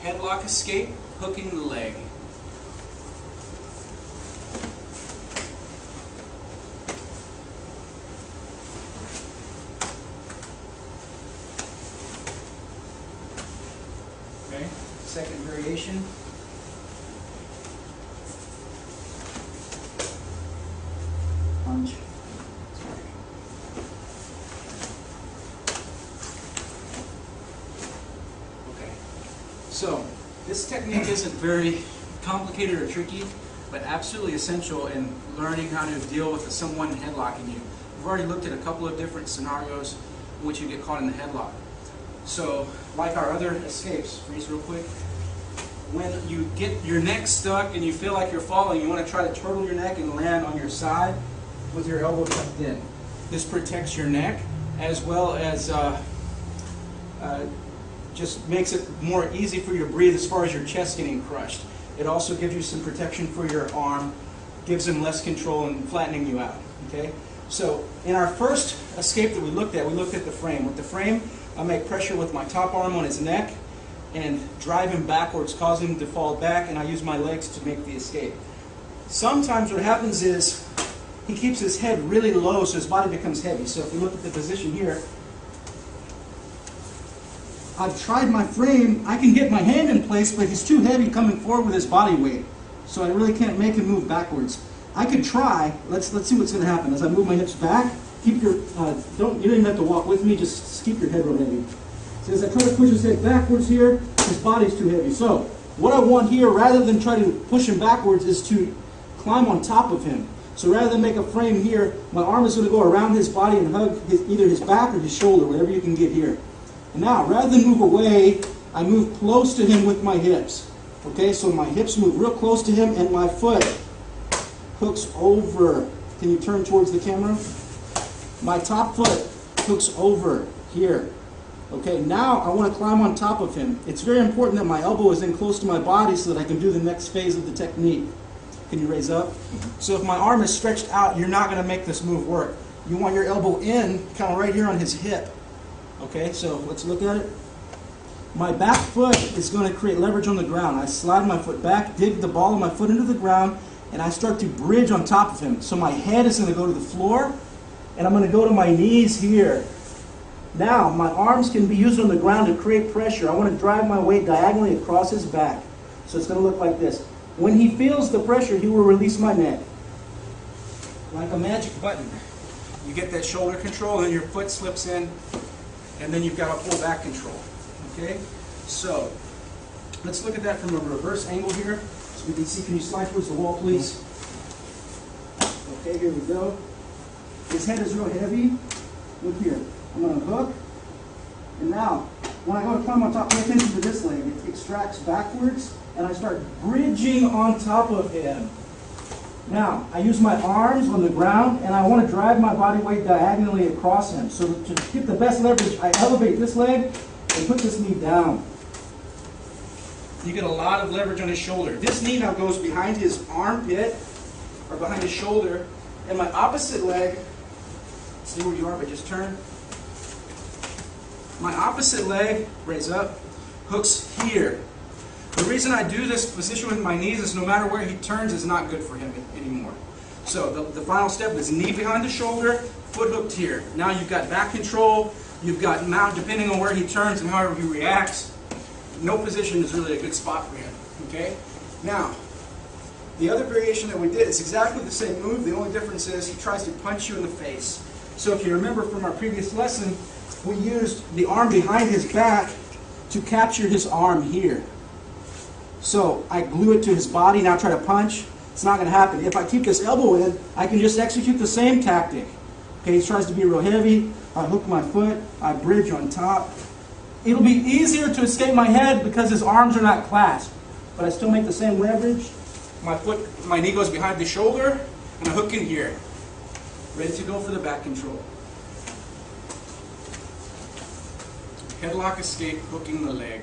Headlock escape, hooking the leg. Okay, second variation. Punch. Okay, so this technique isn't very complicated or tricky, but absolutely essential in learning how to deal with someone headlocking you. We've already looked at a couple of different scenarios in which you get caught in the headlock. So, like our other escapes, freeze real quick. When you get your neck stuck and you feel like you're falling, you want to try to turtle your neck and land on your side with your elbow tucked in. This protects your neck as well as just makes it more easy for you to breathe as far as your chest getting crushed. It also gives you some protection for your arm, gives them less control and flattening you out. Okay? So in our first escape that we looked at the frame. With the frame, I make pressure with my top arm on his neck and drive him backwards, causing him to fall back, and I use my legs to make the escape. Sometimes what happens is he keeps his head really low so his body becomes heavy. So if we look at the position here, I've tried my frame, I can get my hand in place, but he's too heavy coming forward with his body weight. So I really can't make him move backwards. I could try, let's see what's going to happen. As I move my hips back, keep your, you don't even have to walk with me, just keep your head real heavy. So as I try to push his head backwards here, his body's too heavy. So what I want here, rather than try to push him backwards, is to climb on top of him. So rather than make a frame here, my arm is going to go around his body and hug either his back or his shoulder, whatever you can get here. And now, rather than move away, I move close to him with my hips. Okay, so my hips move real close to him and my foot hooks over. Can you turn towards the camera? My top foot hooks over here. Okay, now I want to climb on top of him. It's very important that my elbow is in close to my body so that I can do the next phase of the technique. Can you raise up? So if my arm is stretched out, you're not going to make this move work. You want your elbow in, kind of right here on his hip. Okay, so let's look at it. My back foot is going to create leverage on the ground. I slide my foot back, dig the ball of my foot into the ground, and I start to bridge on top of him. So my head is going to go to the floor, and I'm going to go to my knees here. Now, my arms can be used on the ground to create pressure. I want to drive my weight diagonally across his back. So it's going to look like this. When he feels the pressure, he will release my neck. Like a magic button. You get that shoulder control, and then your foot slips in, and then you've got a pull back control. Okay? So, let's look at that from a reverse angle here. So we can see, can you slide towards the wall, please? Okay, here we go. His head is real heavy. Look here. I'm going to hook. And now, when I go to climb on top, pay attention to this leg. It extracts backwards, and I start bridging on top of him. Now, I use my arms on the ground, and I want to drive my body weight diagonally across him. So to get the best leverage, I elevate this leg and put this knee down. You get a lot of leverage on his shoulder. This knee now goes behind his armpit, or behind his shoulder, and my opposite leg, stay where you are, but just turn. My opposite leg, raise up, hooks here. The reason I do this position with my knees is no matter where he turns, it's not good for him anymore. So the final step is knee behind the shoulder, foot hooked here. Now you've got back control, you've got mount depending on where he turns and however he reacts. No position is really a good spot for him. Okay? Now, the other variation that we did is exactly the same move. The only difference is he tries to punch you in the face. So if you remember from our previous lesson, we used the arm behind his back to capture his arm here. So I glue it to his body, now try to punch. It's not going to happen. If I keep this elbow in, I can just execute the same tactic. Okay, he tries to be real heavy. I hook my foot. I bridge on top. It'll be easier to escape my head because his arms are not clasped. But I still make the same leverage. My knee goes behind the shoulder, and I hook in here. Ready to go for the back control. Headlock escape, hooking the leg.